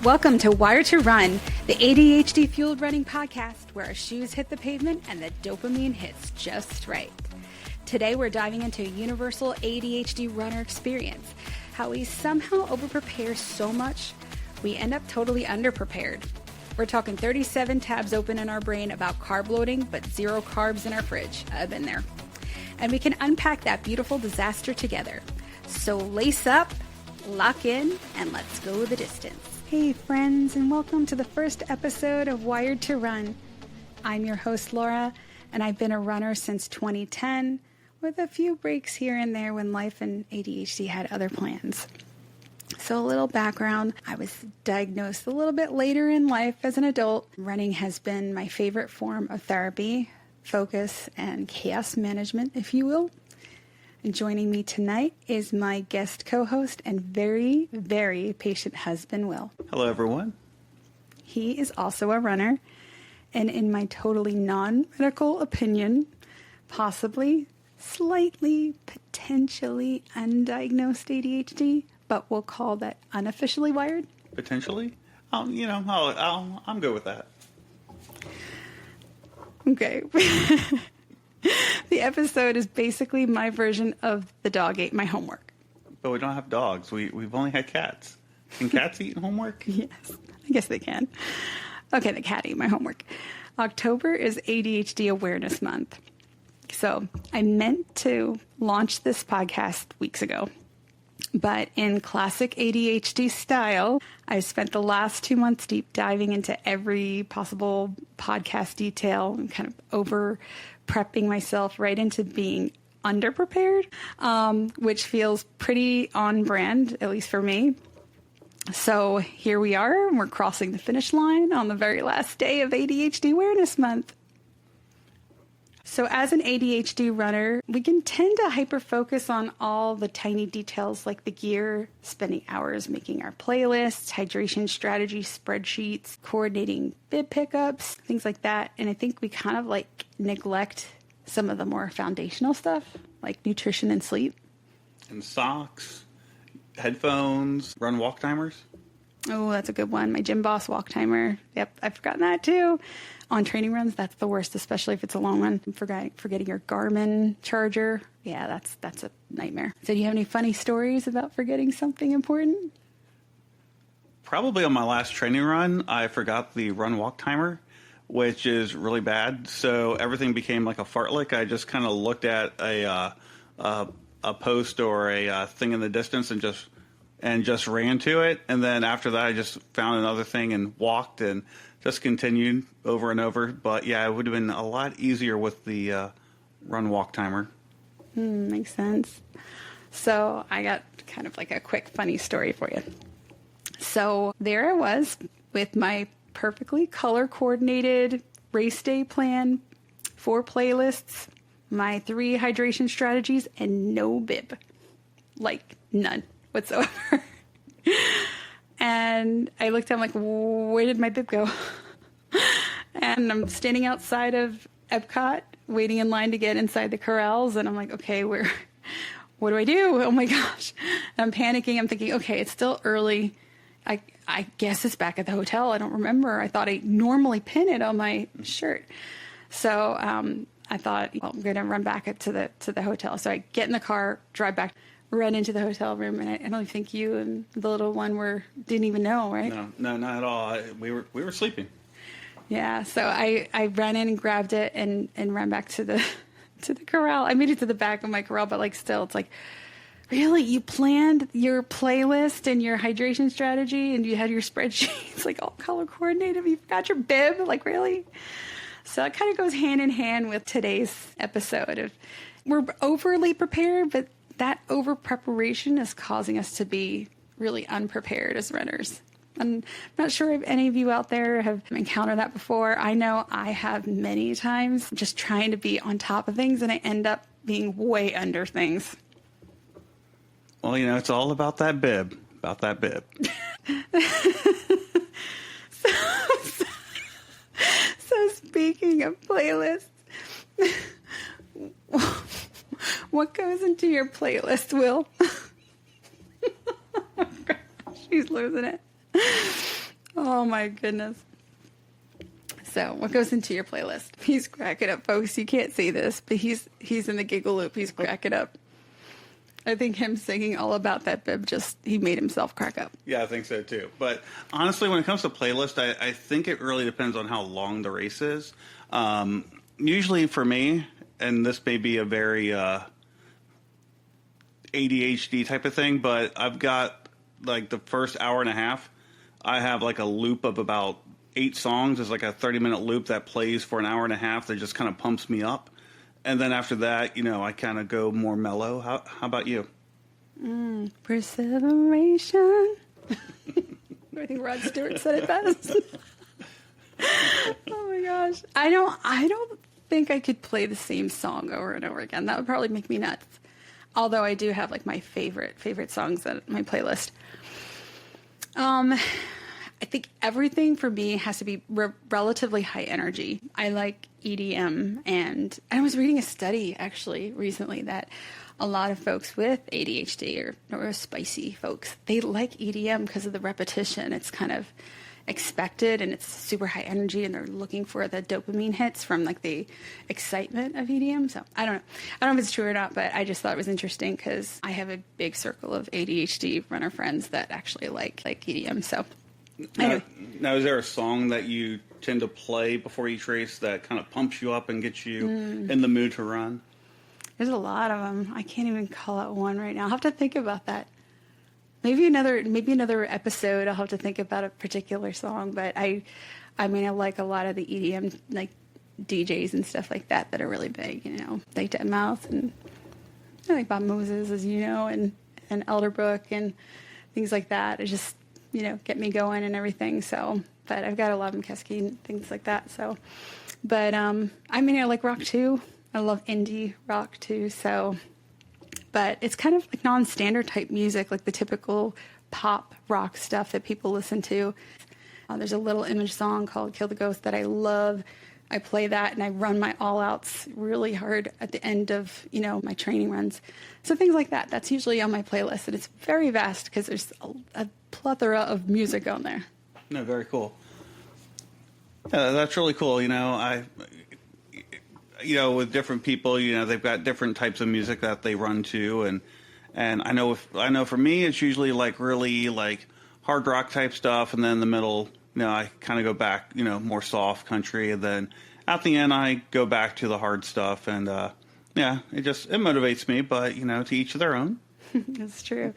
Welcome to Wired to Run, the ADHD-fueled running podcast where our shoes hit the pavement and the dopamine hits just right. Today we're diving into a universal ADHD runner experience, how we somehow overprepare so much we end up totally underprepared. We're talking 37 tabs open in our brain about carb loading, but zero carbs in our fridge. I've been there. And we can unpack that beautiful disaster together. So lace up, lock in, and let's go the distance. Hey friends, and welcome to the first episode of Wired to Run. I'm your host Laura, and I've been a runner since 2010, with a few breaks here and there when life and ADHD had other plans. So a little background, I was diagnosed a little bit later in life as an adult. Running has been my favorite form of therapy, focus, and chaos management, if you will. And joining me tonight is my guest co-host and very, very patient husband, Will. Hello, everyone. He is also a runner, and in my totally non-medical opinion, possibly, slightly, potentially undiagnosed ADHD, but we'll call that unofficially wired. Potentially? I'm good with that. Okay. The episode is basically my version of the dog ate my homework. But we don't have dogs. We've only had cats. Can cats eat homework? Yes, I guess they can. Okay, the cat ate my homework. October is ADHD Awareness Month. So I meant to launch this podcast weeks ago. But in classic ADHD style, I spent the last 2 months deep diving into every possible podcast detail and kind of over prepping myself right into being underprepared, which feels pretty on brand, at least for me. So here we are, and we're crossing the finish line on the very last day of ADHD Awareness Month. So as an ADHD runner, we can tend to hyper-focus on all the tiny details like the gear, spending hours making our playlists, hydration strategy spreadsheets, coordinating bib pickups, things like that. And I think we kind of neglect some of the more foundational stuff like nutrition and sleep. And socks, headphones, run-walk timers. Oh, that's a good one. My Gym Boss walk timer. Yep, I've forgotten that too. On training runs, that's the worst, especially if it's a long one. Forgetting your Garmin charger. Yeah, that's a nightmare. So do you have any funny stories about forgetting something important? Probably on my last training run, I forgot the run-walk timer, which is really bad. So everything became like a fartlek. I just kind of looked at a post or a thing in the distance and just ran to it. And then after that, I just found another thing and walked and just continued over and over. But yeah, it would have been a lot easier with the run-walk timer. Makes sense. So I got kind of like a quick funny story for you. So there I was with my perfectly color-coordinated race day plan, 4 playlists, my 3 hydration strategies, and no bib. Like, none whatsoever. And I looked at him like, where did my bib go? And I'm standing outside of Epcot, waiting in line to get inside the corrals. And I'm like, okay, what do I do? Oh my gosh. And I'm panicking. I'm thinking, okay, it's still early. I guess it's back at the hotel. I don't remember. I thought I normally pin it on my shirt. So I thought, well, I'm going to run back to the hotel. So I get in the car, drive back, run into the hotel room, and I don't think you and the little one didn't even know, right? No, not at all. We were sleeping. Yeah, so I ran in and grabbed it and ran back to the corral. I made it to the back of my corral, but still, it's like, really? You planned your playlist and your hydration strategy, and you had your spreadsheets all color coordinated. You forgot your bib, really? So it kind of goes hand in hand with today's episode of we're overly prepared, but that over preparation is causing us to be really unprepared as runners. I'm not sure if any of you out there have encountered that before. I know I have many times, just trying to be on top of things, and I end up being way under things. Well, it's all about that bib. So speaking of playlists, what goes into your playlist, Will? She's losing it. Oh my goodness. So what goes into your playlist? He's cracking up, folks. You can't see this, but he's in the giggle loop. He's cracking up. I think him singing All About That Bib he made himself crack up. Yeah, I think so too. But honestly, when it comes to playlist, I think it really depends on how long the race is. Usually for me, and this may be a very ADHD type of thing, but I've got like the first hour and a half, I have like a loop of about 8 songs. It's like a 30-minute loop that plays for an hour and a half that just kind of pumps me up. And then after that, I kind of go more mellow. How about you? Perseveration. I think Rod Stewart said it best. Oh my gosh. I don't think I could play the same song over and over again. That would probably make me nuts. Although I do have like my favorite songs on my playlist. I think everything for me has to be relatively high energy. I like EDM, and I was reading a study actually recently that a lot of folks with ADHD or neurospicy folks, they like EDM because of the repetition. It's kind of expected and it's super high energy, and they're looking for the dopamine hits from like the excitement of EDM. So I don't know if it's true or not, but I just thought it was interesting because I have a big circle of ADHD runner friends that actually like EDM. So anyway. Now, is there a song that you tend to play before each race that kind of pumps you up and gets you in the mood to run? There's a lot of them. I can't even call out one right now. I'll have to think about that. Maybe another episode. I'll have to think about a particular song. But I like a lot of the EDM like DJs and stuff like that are really big. Like Deadmau5 and I like Bob Moses, as you know, and Elderbrook and things like that. It just get me going and everything. So, but I've got a lot of Kesky and things like that. So, but I like rock too. I love indie rock too. So, but it's kind of like non-standard type music, like the typical pop rock stuff that people listen to. There's a Little Image song called Kill the Ghost that I love. I play that and I run my all-outs really hard at the end of, my training runs. So things like that. That's usually on my playlist. And it's very vast because there's a plethora of music on there. No, very cool. That's really cool. With different people, they've got different types of music that they run to, and I know for me it's usually like really like hard rock type stuff, and then in the middle, I kind of go back, more soft country, and then at the end I go back to the hard stuff, and it motivates me, but to each their own. That's true.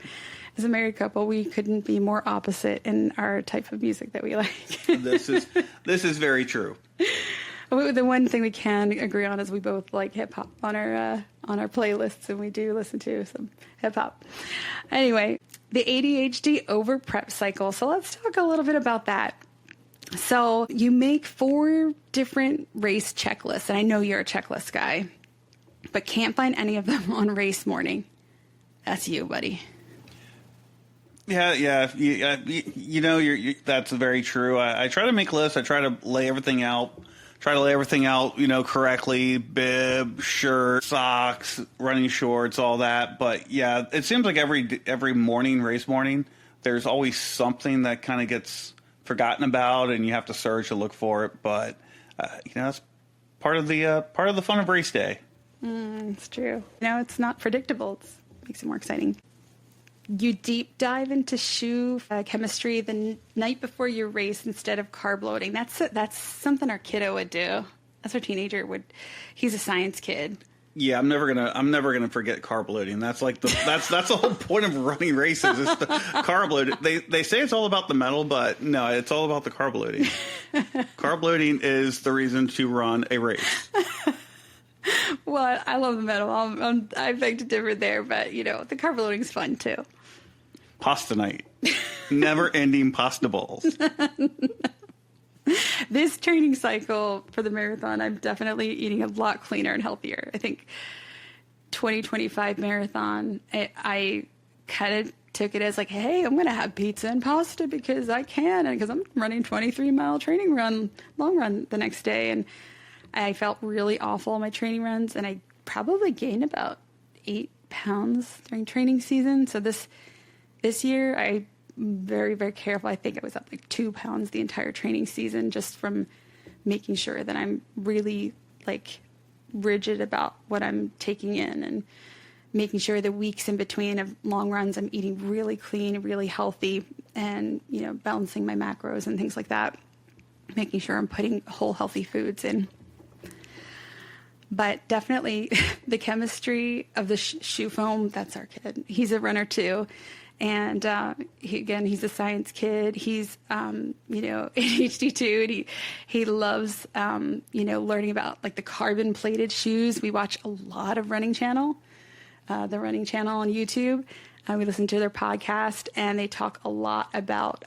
As a married couple, we couldn't be more opposite in our type of music that we like. This is very true. The one thing we can agree on is we both like hip hop on our playlists, and we do listen to some hip hop. Anyway, the ADHD over prep cycle. So let's talk a little bit about that. So you make 4 different race checklists, and I know you're a checklist guy, but can't find any of them on race morning. That's you, buddy. Yeah. That's very true. I try to make lists. I try to lay everything out. Correctly. Bib, shirt, socks, running shorts, all that. But yeah, it seems like every morning, race morning, there's always something that kind of gets forgotten about, and you have to search and look for it. But that's part of the fun of race day. It's true. It's not predictable. It makes it more exciting. You deep dive into shoe chemistry the night before your race instead of carb loading. That's something our kiddo would do. That's our teenager would. He's a science kid. Yeah, I'm never gonna forget carb loading. That's like that's the whole point of running races is the carb load. They say it's all about the medal, but no, it's all about the carb loading. Carb loading is the reason to run a race. Well, I love the medal. I beg to differ there, but the carb loading is fun too. Pasta night. Never-ending pasta balls. This training cycle for the marathon, I'm definitely eating a lot cleaner and healthier. I think 2025 marathon, I kind of took it as like, hey, I'm going to have pizza and pasta because I can, and because I'm running 23-mile long run the next day. And I felt really awful on my training runs, and I probably gained about 8 pounds during training season. So this year, I very, very careful. I think I was up like 2 pounds the entire training season just from making sure that I'm really like rigid about what I'm taking in, and making sure the weeks in between of long runs I'm eating really clean, really healthy, and, you know, balancing my macros and things like that. Making sure I'm putting whole healthy foods in. But definitely the chemistry of the shoe foam, that's our kid. He's a runner too. And he's a science kid. He's, ADHD too. And he loves, learning about like the carbon plated shoes. We watch a lot of the running channel on YouTube. We listen to their podcast, and they talk a lot about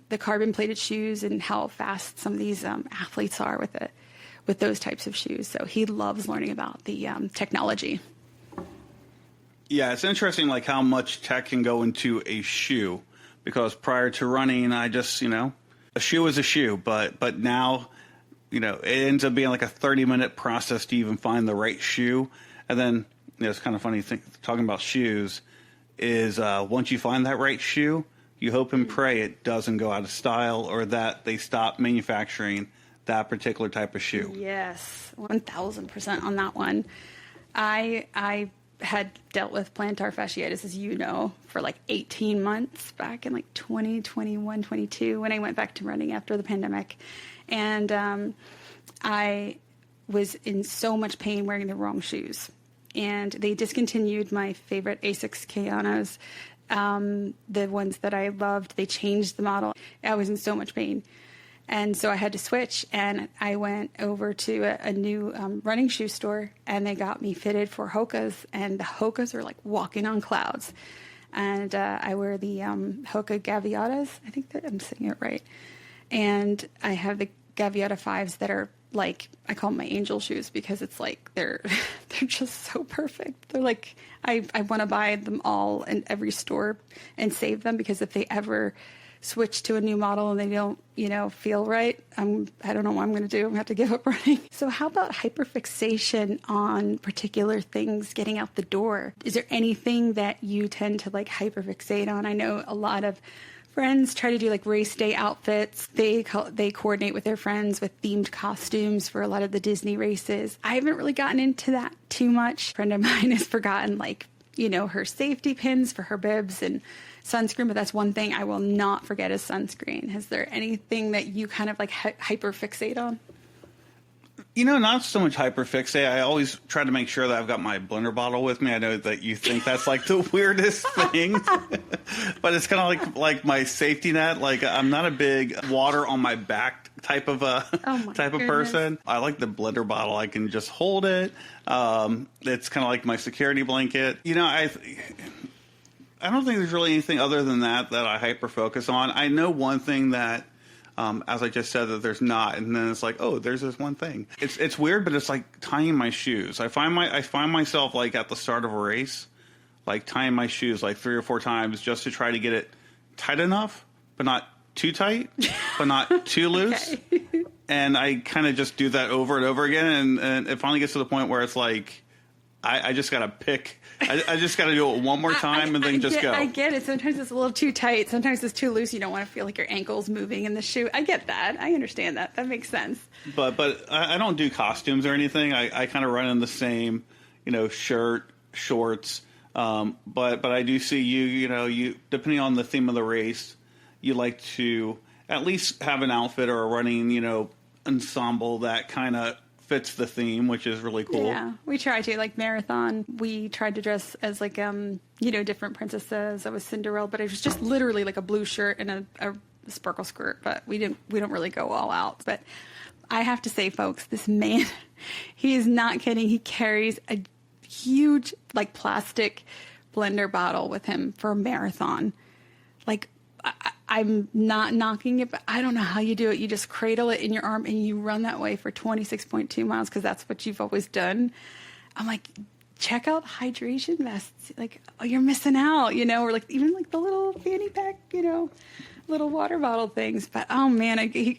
the carbon plated shoes and how fast some of these athletes are with those types of shoes. So he loves learning about the technology. Yeah, it's interesting like how much tech can go into a shoe, because prior to running, I just, a shoe is a shoe, but now, it ends up being like a 30-minute process to even find the right shoe. And then, it's kind of funny talking about shoes is once you find that right shoe, you hope and pray it doesn't go out of style or that they stop manufacturing that particular type of shoe. Yes, 1,000% on that one. I had dealt with plantar fasciitis, as you know, for like 18 months back in like 2021, 22, when I went back to running after the pandemic. And I was in so much pain wearing the wrong shoes. And they discontinued my favorite Asics Kayanos, the ones that I loved. They changed the model. I was in so much pain. And so I had to switch, and I went over to a new running shoe store, and they got me fitted for Hoka's, and the Hoka's are like walking on clouds. And I wear the Hoka Gaviatas. I think that I'm saying it right. And I have the Gaviota 5s that are like, I call them my angel shoes, because it's like they're just so perfect. They're like, I want to buy them all in every store and save them, because if they ever switch to a new model and they don't, feel right, I don't know what I'm going to do. I'm going to have to give up running. So how about hyperfixation on particular things getting out the door? Is there anything that you tend to like hyperfixate on? I know a lot of friends try to do like race day outfits. They coordinate with their friends with themed costumes for a lot of the Disney races. I haven't really gotten into that too much. A friend of mine has forgotten her safety pins for her bibs and sunscreen, but that's one thing I will not forget is sunscreen. Is there anything that you kind of like hyperfixate on? Not so much hyperfixate. I always try to make sure that I've got my blender bottle with me. I know that you think that's like the weirdest thing, but it's kind of like my safety net. Like, I'm not a big water on my back type of person. I like the blender bottle. I can just hold it. It's kind of like my security blanket. I don't think there's really anything other than that I hyper focus on. I know one thing that, as I just said, that there's not, and then it's like, oh, there's this one thing. It's weird, but it's like tying my shoes. I find myself like at the start of a race, like tying my shoes like 3 or 4 times just to try to get it tight enough, but not too tight, but not too loose. Okay. And I kind of just do that over and over again, and it finally gets to the point where it's like, I just got to pick. I just got to do it one more time and then just go. I get it. Sometimes it's a little too tight. Sometimes it's too loose. You don't want to feel like your ankle's moving in the shoe. I get that. I understand that. That makes sense. But I don't do costumes or anything. I kind of run in the same, shirt, shorts. But I do see you depending on the theme of the race, you like to at least have an outfit or a running, ensemble that kind of fits the theme, which is really cool. Yeah, we try to, like marathon. We tried to dress as like, different princesses. I was Cinderella, but it was just literally like a blue shirt and a sparkle skirt. But we don't really go all out. But I have to say, folks, this man, he is not kidding. He carries a huge like plastic blender bottle with him for a marathon. Like, I'm not knocking it, but I don't know how you do it. You just cradle it in your arm and you run that way for 26.2 miles because that's what you've always done. I'm like, check out hydration vests. Like, oh, you're missing out, or like even like the little fanny pack, little water bottle things. But oh man,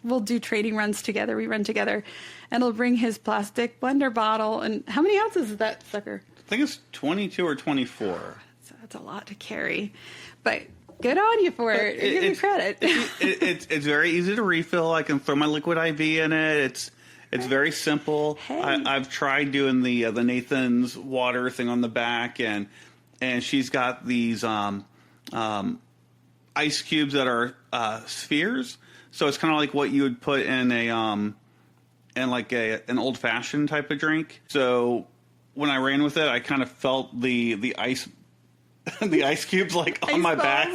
we'll do training runs together. We run together, and he'll bring his plastic blender bottle. And how many ounces is that sucker? I think it's 22 or 24. So that's a lot to carry, but Good on you for it. Give me credit. It's very easy to refill. I can throw my liquid IV in it. It's very simple. Hey. I've tried doing the Nathan's water thing on the back, and she's got these ice cubes that are spheres. So it's kind of like what you would put in an old fashioned type of drink. So when I ran with it, I kind of felt the ice. The ice cubes like on my back,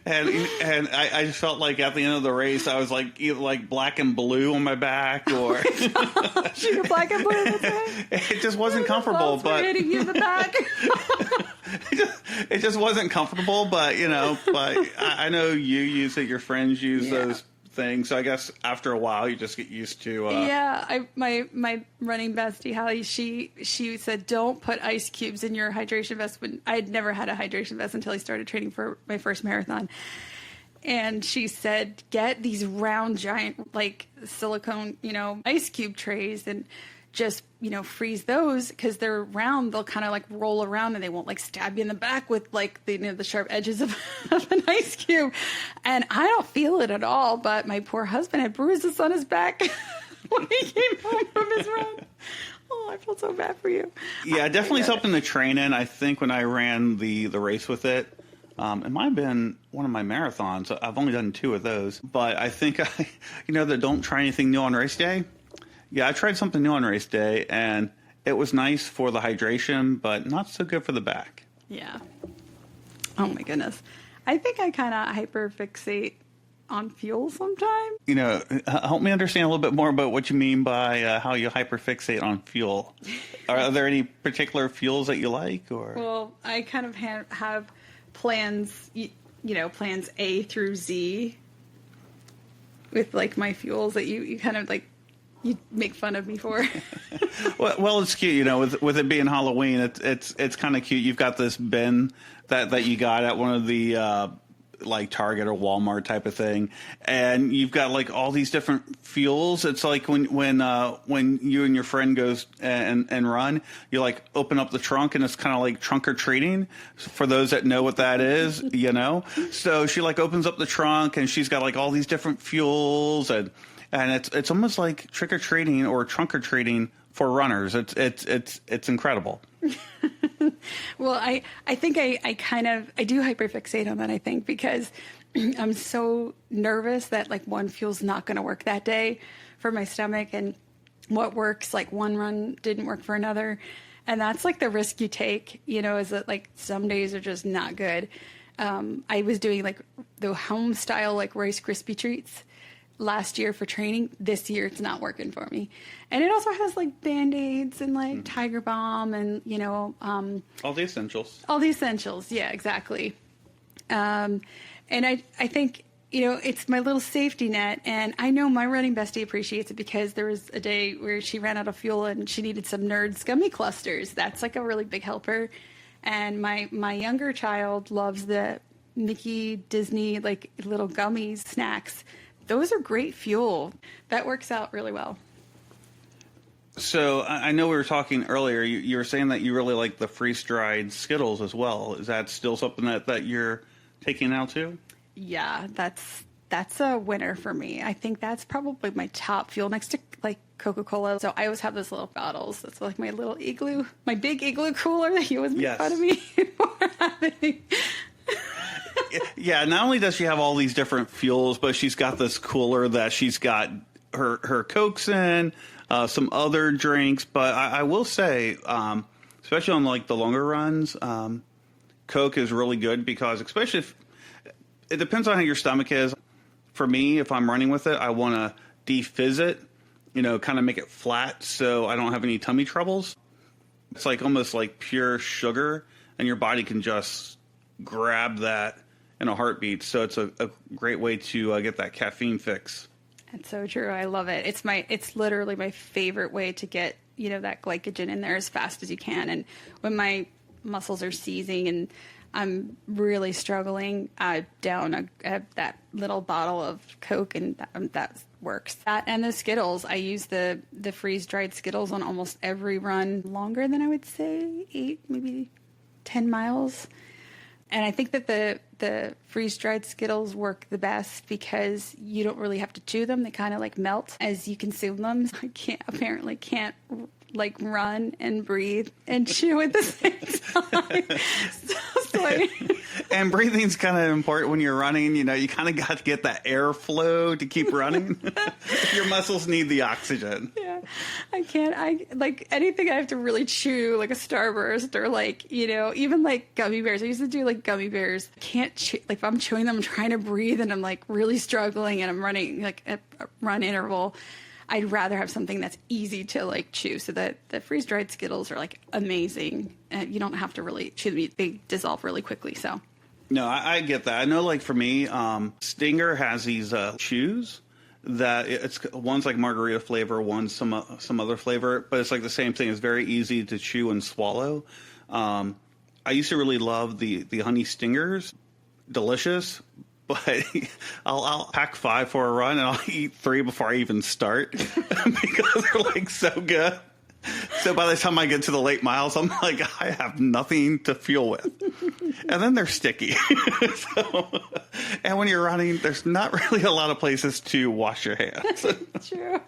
and I just felt like at the end of the race I was like either like black and blue on my back or You're black and blue. That's right. It just wasn't comfortable. But hitting you in the back. it just wasn't comfortable. But but I know you use it. Your friends use those thing. So I guess after a while you just get used to my running bestie Hallie, she said don't put ice cubes in your hydration vest. When I had never had a hydration vest until I started training for my first marathon, and she said get these round giant like silicone ice cube trays and just freeze those because they're round. They'll kind of like roll around and they won't like stab you in the back with like the sharp edges of an ice cube. And I don't feel it at all. But my poor husband had bruises on his back when he came home from his run. Oh, I felt so bad for you. Yeah, definitely something to train in. I think when I ran the race with it, it might have been one of my marathons. I've only done 2 of those, but I think that don't try anything new on race day. Yeah, I tried something new on race day, and it was nice for the hydration, but not so good for the back. Yeah. Oh, my goodness. I think I kind of hyperfixate on fuel sometimes. Help me understand a little bit more about what you mean by how you hyperfixate on fuel. Are there any particular fuels that you like? Or Well, I kind of have plans, plans A through Z with, like, my fuels that you kind of, like, you make fun of me for. well, it's cute, with it being Halloween, it's kind of cute. You've got this bin that you got at one of the like Target or Walmart type of thing, and you've got like all these different fuels. It's like when you and your friend goes and run, you like open up the trunk, and it's kind of like trunk or treating. For those that know what that is, So she like opens up the trunk, and she's got like all these different fuels and it's almost like trick or treating or trunk or treating for runners. It's incredible. Well, I think I do hyperfixate on that, I think, because I'm so nervous that like one fuel's not going to work that day for my stomach, and what works like one run didn't work for another. And that's like the risk you take, is that like some days are just not good. I was doing like the home style like Rice Krispie treats last year for training. This year it's not working for me. And it also has like Band-Aids and like Tiger Balm and all the essentials. Yeah, exactly. And I think it's my little safety net, and I know my running bestie appreciates it because there was a day where she ran out of fuel and she needed some Nerds gummy clusters. That's like a really big helper. And my younger child loves the Mickey Disney like little gummies snacks. Those are great fuel. That works out really well. So I know we were talking earlier. You were saying that you really like the freeze-dried Skittles as well. Is that still something that you're taking now too? Yeah, that's a winner for me. I think that's probably my top fuel next to like Coca-Cola. So I always have those little bottles. That's like my little igloo, my big igloo cooler that you always make fun of me for having. Yeah, not only does she have all these different fuels, but she's got this cooler that she's got her Cokes in, some other drinks. But I will say, especially on like the longer runs, Coke is really good because, especially if it depends on how your stomach is. For me, if I'm running with it, I want to defizz it, kind of make it flat so I don't have any tummy troubles. It's like almost like pure sugar, and your body can just grab that in a heartbeat. So it's a great way to get that caffeine fix. That's so true. I love it. It's literally my favorite way to get, that glycogen in there as fast as you can. And when my muscles are seizing and I'm really struggling, I down that little bottle of Coke, and that works. That and the Skittles. I use the freeze-dried Skittles on almost every run, longer than I would say 8, maybe 10 miles. And I think that the freeze-dried Skittles work the best because you don't really have to chew them. They kind of like melt as you consume them. So I can't like run and breathe and chew at the same time. And breathing's kind of important when you're running. You know, you kind of got to get that airflow to keep running. Your muscles need the oxygen. Yeah, I can't. I like anything I have to really chew, like a Starburst or like, you know, even like gummy bears. I used to do like gummy bears. I can't chew, like if I'm chewing them, I'm trying to breathe and I'm like really struggling and I'm running like a run interval. I'd rather have something that's easy to like chew. So that the freeze-dried Skittles are like amazing. You don't have to really chew them. They dissolve really quickly. So. No, I get that. I know, like for me, Stinger has these chews that one's like margarita flavor, one's some other flavor, but it's like the same thing. It's very easy to chew and swallow. I used to really love the honey Stingers, delicious. But I'll pack 5 for a run, and I'll eat 3 before I even start because they're like so good. So by the time I get to the late miles, I'm like, I have nothing to fuel with. And then they're sticky. And when you're running, there's not really a lot of places to wash your hands. True.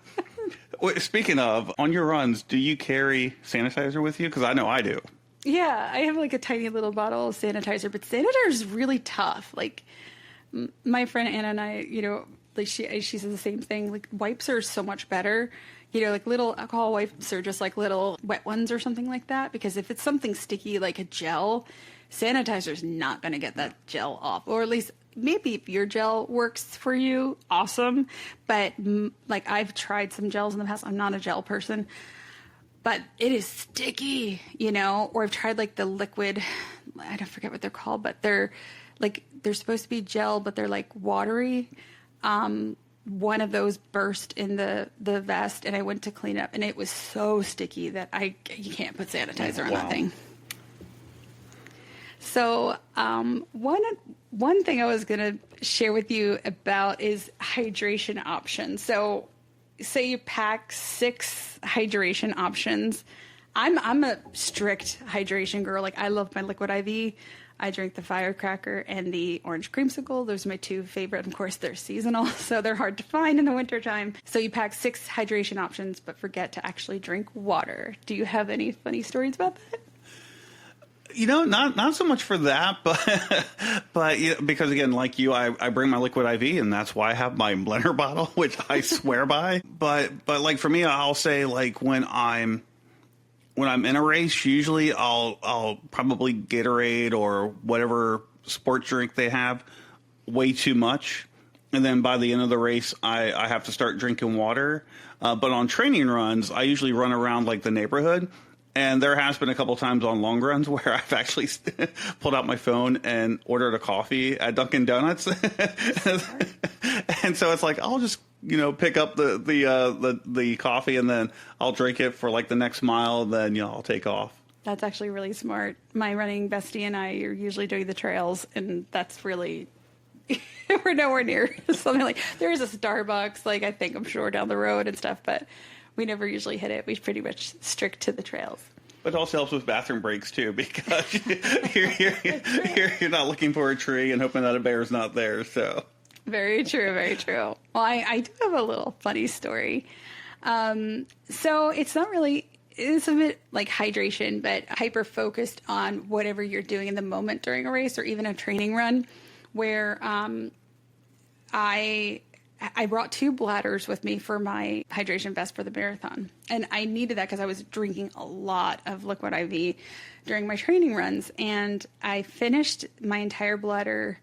Speaking of, on your runs, do you carry sanitizer with you? Because I know I do. Yeah, I have like a tiny little bottle of sanitizer, but sanitizer is really tough. Like, my friend Anna and I, you know, like she says the same thing. Like wipes are so much better, you know, like little alcohol wipes are just like little wet ones or something like that. Because if it's something sticky like a gel, sanitizer is not going to get that gel off. Or at least maybe if your gel works for you, awesome. But like I've tried some gels in the past. I'm not a gel person, but it is sticky, you know. Or I've tried like the liquid, I don't forget what they're called, but they're supposed to be gel, but they're like watery. One of those burst in the vest, and I went to clean it up, and it was so sticky that you can't put sanitizer on that thing. So one thing I was going to share with you about is hydration options. So say you pack 6 hydration options. I'm a strict hydration girl. Like I love my liquid IV. I drink the Firecracker and the Orange Creamsicle. Those are my 2 favorite. Of course, they're seasonal, so they're hard to find in the wintertime. So you pack 6 hydration options, but forget to actually drink water. Do you have any funny stories about that? You know, not so much for that, but you know, because again, like you, I bring my liquid IV, and that's why I have my blender bottle, which I swear by. But like for me, I'll say like when I'm in a race, usually I'll probably Gatorade or whatever sports drink they have way too much. And then by the end of the race, I have to start drinking water. But on training runs, I usually run around like the neighborhood. And there has been a couple times on long runs where I've actually pulled out my phone and ordered a coffee at Dunkin' Donuts. And so it's like, I'll just, you know, pick up the coffee and then I'll drink it for like the next mile. Then, you know, I'll take off. That's actually really smart. My running bestie and I are usually doing the trails, and that's really, we're nowhere near something like, there is a Starbucks, like I'm sure down the road and stuff, but we never usually hit it. We pretty much stick to the trails. But it also helps with bathroom breaks too, because you're not looking for a tree and hoping that a bear's not there. So very true, very true. Well, I do have a little funny story. So it's not really, it's a bit like hydration, but hyper focused on whatever you're doing in the moment during a race or even a training run, where I brought 2 bladders with me for my hydration vest for the marathon. And I needed that because I was drinking a lot of liquid IV during my training runs. And I finished my entire bladder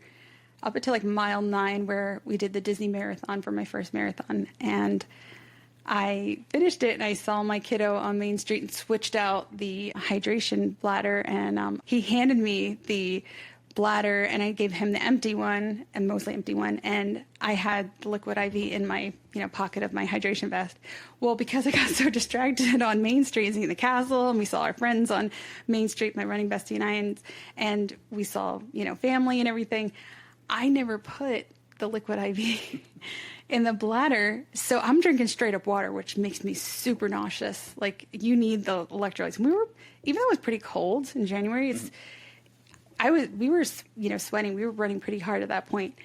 up until like mile 9, where we did the Disney marathon for my first marathon. And I finished it, and I saw my kiddo on Main Street and switched out the hydration bladder. And he handed me the bladder, and I gave him the empty one, and mostly empty one, and I had the liquid IV in my pocket of my hydration vest. Well, because I got so distracted on Main Street seeing the castle, and we saw our friends on Main Street, my running bestie and I, and we saw family and everything, I never put the liquid IV in the bladder, so I'm drinking straight up water, which makes me super nauseous. Like, you need the electrolytes. And even though it was pretty cold in January, we were, sweating. We were running pretty hard at that point.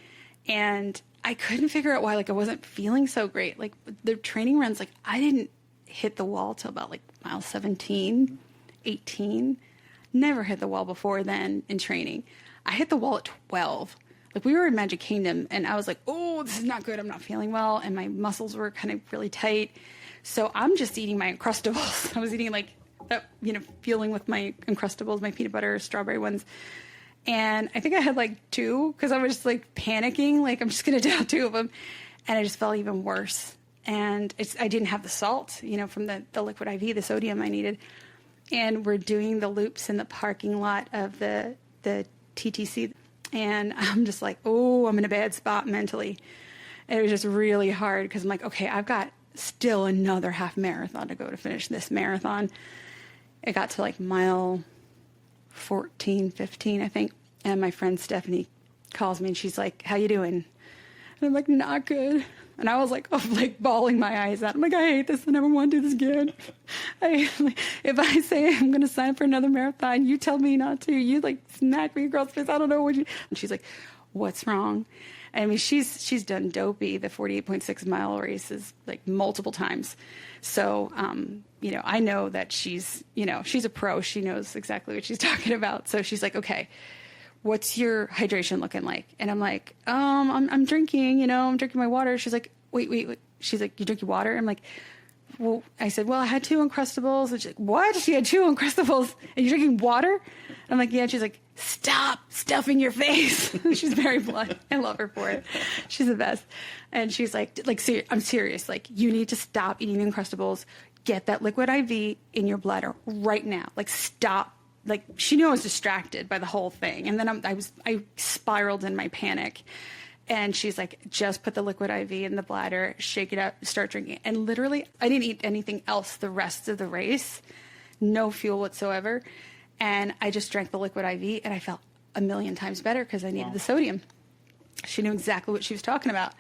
And I couldn't figure out why, like, I wasn't feeling so great. Like, the training runs, like, I didn't hit the wall till about, like, mile 17, 18. Never hit the wall before then in training. I hit the wall at 12. Like, we were in Magic Kingdom, and I was like, oh, this is not good. I'm not feeling well. And my muscles were kind of really tight. So I'm just eating my Uncrustables. I was eating, like, that, fueling with my Uncrustables, my peanut butter, strawberry ones. And I think I had like 2 because I was just like panicking, like I'm just going to down 2 of them. And I just felt even worse. And I didn't have the salt, from the liquid IV, the sodium I needed. And we're doing the loops in the parking lot of the TTC. And I'm just like, oh, I'm in a bad spot mentally. And it was just really hard because I'm like, okay, I've got still another half marathon to go to finish this marathon. It got to like mile 14, 15, I think. And my friend Stephanie calls me and she's like, how you doing? And I'm like, not good. And I was like, bawling my eyes out. I'm like, I hate this. I never want to do this again. If I say I'm going to sign up for another marathon, you tell me not to. You like smack me across the face. I don't know what you. And she's like, what's wrong? I mean, she's done Dopey, the 48.6 mile races, like multiple times. So, I know that she's a pro. She knows exactly what she's talking about. So she's like, okay, what's your hydration looking like? And I'm like, I'm drinking, I'm drinking my water. She's like, wait. She's like, you drink your water? I'm like, well, I said, well, I had 2 Uncrustables. And she's like, what? She had 2 Uncrustables and you're drinking water? I'm like, yeah. And she's like, stop stuffing your face. She's very blunt. I love her for it. She's the best. And she's like, I'm serious. Like, you need to stop eating Uncrustables. Get that liquid IV in your bladder right now. Like, stop. Like, she knew I was distracted by the whole thing. And then I spiraled in my panic. And she's like, just put the liquid IV in the bladder, shake it up, start drinking. And literally, I didn't eat anything else the rest of the race. No fuel whatsoever. And I just drank the liquid IV, and I felt a million times better because I needed the sodium. She knew exactly what she was talking about.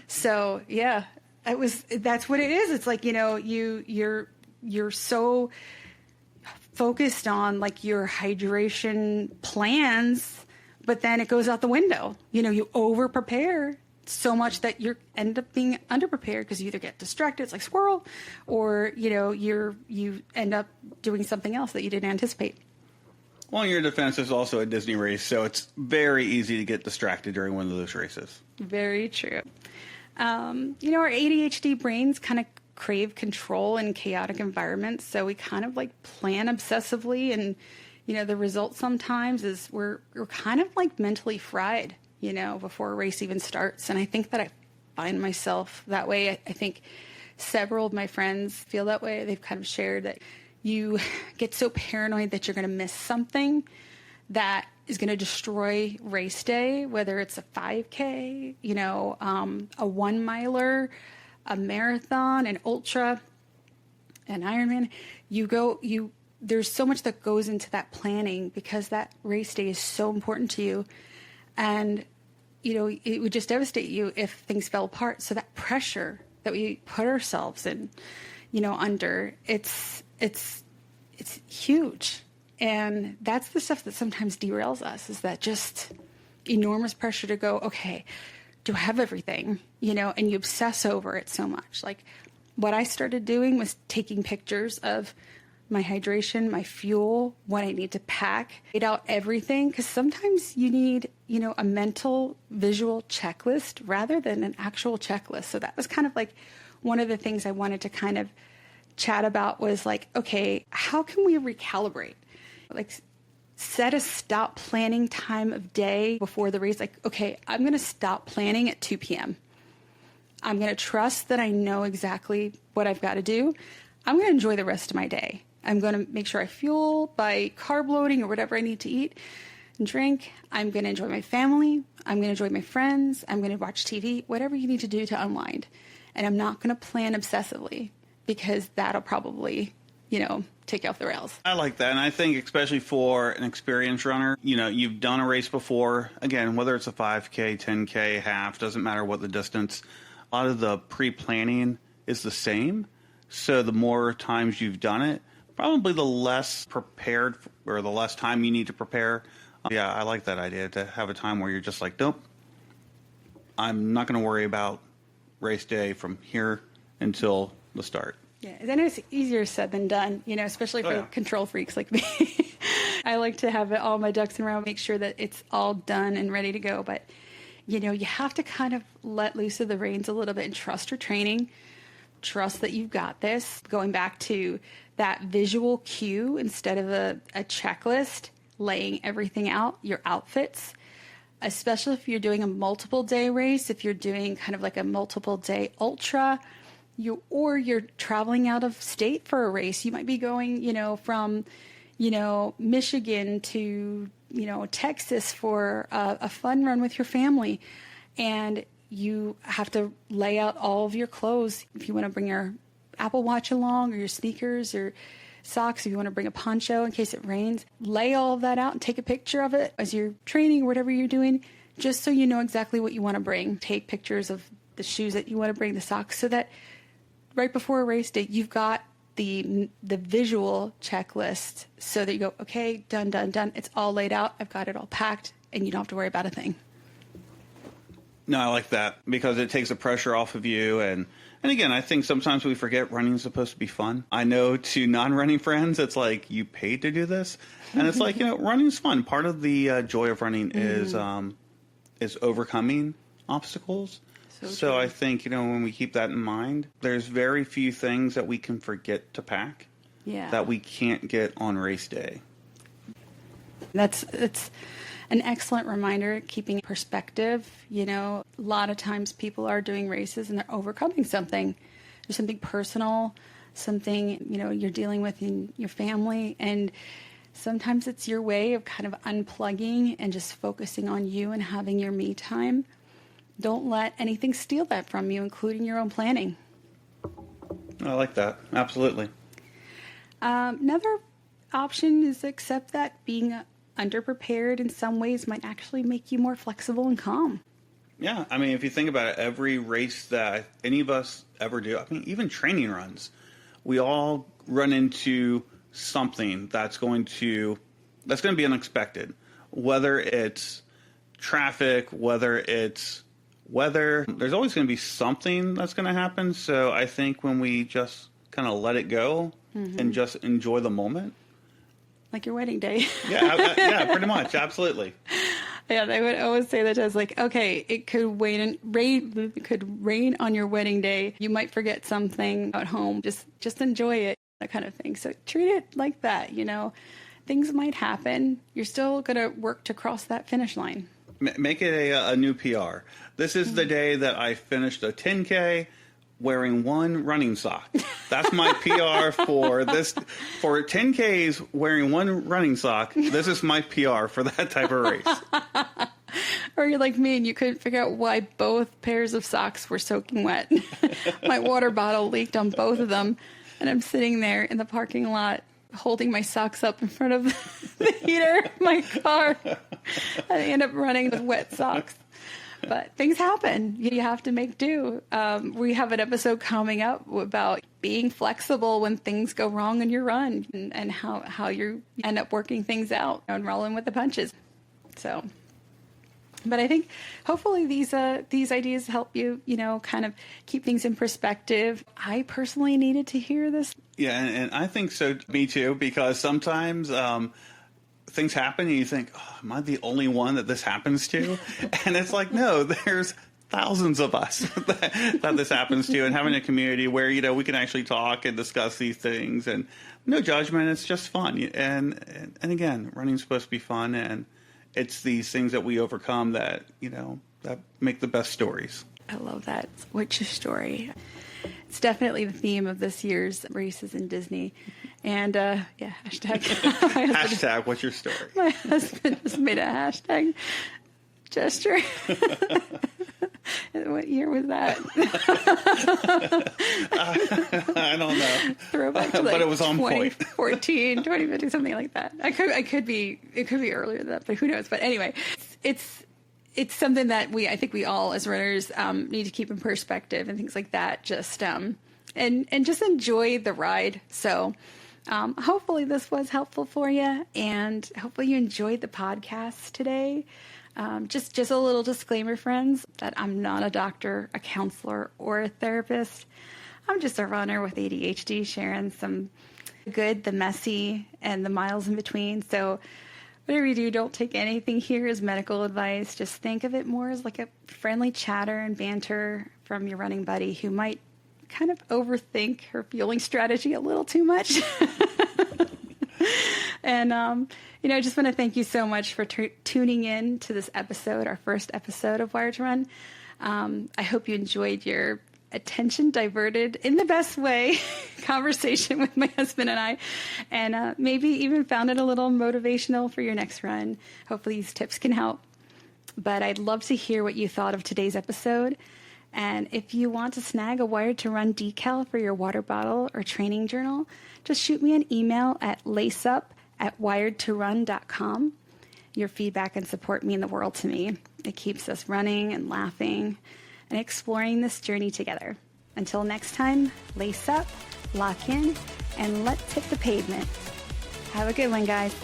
So, yeah, that's what it is. It's like, you're so focused on, like, your hydration plans, but then it goes out the window. You over prepare so much that you end up being underprepared because you either get distracted, it's like squirrel, or you end up doing something else that you didn't anticipate. Well, in your defense, is also a Disney race, so it's very easy to get distracted during one of those races. Very true. Our ADHD brains kind of crave control in chaotic environments, so we kind of like plan obsessively, and the result sometimes is we're kind of like mentally fried, before a race even starts. And I think that I find myself that way. I think several of my friends feel that way. They've kind of shared that you get so paranoid that you're going to miss something that is going to destroy race day, whether it's a 5K, a 1 miler, a marathon, an ultra, an Ironman. There's so much that goes into that planning because that race day is so important to you. And, it would just devastate you if things fell apart. So that pressure that we put ourselves in, under, it's huge. And that's the stuff that sometimes derails us, is that just enormous pressure to go, okay, do I have everything? And you obsess over it so much. Like, what I started doing was taking pictures of my hydration, my fuel, what I need to pack, write out everything. Because sometimes you need, a mental visual checklist rather than an actual checklist. So that was kind of like one of the things I wanted to kind of chat about, was like, okay, how can we recalibrate? Like, set a stop planning time of day before the race. Like, okay, I'm going to stop planning at 2 p.m. I'm going to trust that I know exactly what I've got to do. I'm going to enjoy the rest of my day. I'm going to make sure I fuel by carb loading or whatever I need to eat and drink. I'm going to enjoy my family. I'm going to enjoy my friends. I'm going to watch TV, whatever you need to do to unwind. And I'm not going to plan obsessively, because that'll probably, take you off the rails. I like that. And I think especially for an experienced runner, you've done a race before. Again, whether it's a 5K, 10K, half, doesn't matter what the distance. A lot of the pre-planning is the same. So the more times you've done it, probably the less prepared or the less time you need to prepare Yeah, I like that idea, to have a time where you're just like, nope, I'm not going to worry about race day from here until the start. Yeah, I know it's easier said than done, especially for control freaks like me. I like to have all my ducks in a row, make sure that it's all done and ready to go. But, you have to kind of let loose of the reins a little bit and trust your training. Trust that you've got this. Going back to that visual cue instead of a checklist, laying everything out, your outfits, especially if you're doing a multiple day race, if you're doing kind of like a multiple day ultra, or you're traveling out of state for a race. You might be going, from, Michigan to, Texas for a fun run with your family. And you have to lay out all of your clothes. If you want to bring your Apple Watch along, or your sneakers or socks, if you want to bring a poncho in case it rains, lay all of that out and take a picture of it as you're training or whatever you're doing, just so you know exactly what you want to bring. Take pictures of the shoes that you want to bring, the socks, so that right before a race day, you've got the visual checklist, so that you go, okay, done. It's all laid out. I've got it all packed, and you don't have to worry about a thing. No, I like that, because it takes the pressure off of you. And again, I think sometimes we forget running is supposed to be fun. I know to non-running friends, it's like, you paid to do this. And it's like, running is fun. Part of the joy of running is overcoming obstacles. So I think, when we keep that in mind, there's very few things that we can forget to pack that we can't get on race day. It's an excellent reminder, keeping perspective. A lot of times people are doing races and they're overcoming something. There's something personal, something, you're dealing with in your family. And sometimes it's your way of kind of unplugging and just focusing on you and having your me time. Don't let anything steal that from you, including your own planning. I like that. Absolutely. Another option is to accept that being underprepared in some ways might actually make you more flexible and calm. Yeah. I mean, if you think about it, every race that any of us ever do, I mean, even training runs, we all run into something that's going to be unexpected, whether it's traffic, whether it's weather. There's always going to be something that's going to happen. So I think when we just kind of let it go and just enjoy the moment. Like your wedding day. Yeah, pretty much. Absolutely. Yeah, they would always say that. I was like, okay, it could rain on your wedding day. You might forget something at home. Just enjoy it, that kind of thing. So treat it like that. Things might happen. You're still going to work to cross that finish line. Make it a new PR. This is the day that I finished a 10K wearing one running sock. That's my PR for this. For 10Ks wearing one running sock, this is my PR for that type of race. Or you're like me and you couldn't figure out why both pairs of socks were soaking wet. My water bottle leaked on both of them, and I'm sitting there in the parking lot holding my socks up in front of the heater of my car. I end up running with wet socks. But things happen. You have to make do. We have an episode coming up about being flexible when things go wrong in your run, and how you end up working things out and rolling with the punches. So, but I think hopefully these ideas help you, kind of keep things in perspective. I personally needed to hear this. Yeah, and I think so. Me too, because sometimes things happen and you think, oh, am I the only one that this happens to? And it's like, no, there's thousands of us that this happens to, and having a community where, we can actually talk and discuss these things, and no judgment. It's just fun. And again, running's supposed to be fun, and it's these things that we overcome that, that make the best stories. I love that. What's your story? It's definitely the theme of this year's races in Disney. And, hashtag. Hashtag, what's your story? My husband just made a hashtag gesture. What year was that? I don't know. Throwback to but it was on 2014, 2015, something like that. It could be earlier than that, but who knows? But anyway, it's something that I think we all as runners need to keep in perspective and things like that. Just and just enjoy the ride. So Hopefully this was helpful for you, and hopefully you enjoyed the podcast today. Just a little disclaimer, friends, that I'm not a doctor, a counselor, or a therapist. I'm just a runner with ADHD, sharing some good, the messy, and the miles in between. So whatever you do, don't take anything here as medical advice. Just think of it more as like a friendly chatter and banter from your running buddy who might kind of overthink her fueling strategy a little too much. And, I just want to thank you so much for tuning in to this episode, our first episode of Wired to Run. I hope you enjoyed your attention diverted in the best way conversation with my husband and I, and maybe even found it a little motivational for your next run. Hopefully these tips can help. But I'd love to hear what you thought of today's episode. And if you want to snag a Wired to Run decal for your water bottle or training journal, just shoot me an email at laceup@wiredtorun.com. Your feedback and support mean the world to me. It keeps us running and laughing and exploring this journey together. Until next time, lace up, lock in, and let's hit the pavement. Have a good one, guys.